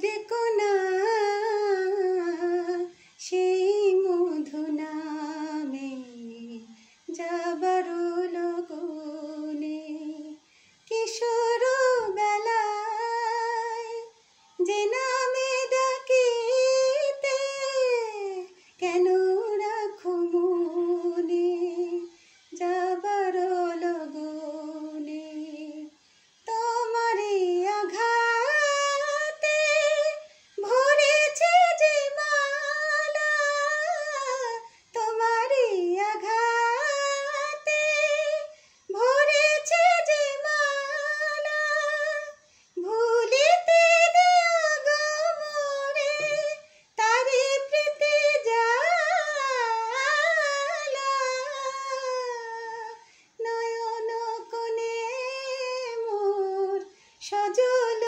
ডেকো না সেই মধু নামে যাবার লগনে। কিশোর বেলায় যে নামে ডাকিতে কেন রাখো মনে যাবার লগনে। তোমারই আঘাতে ভরেছে যে মালা, তোমারই আঘাতে ভরেছে যে মালা, ভুলিতে দিও গো মোরে তারি প্রীতি জ্বালা। নয়ন কোণে মোর সজল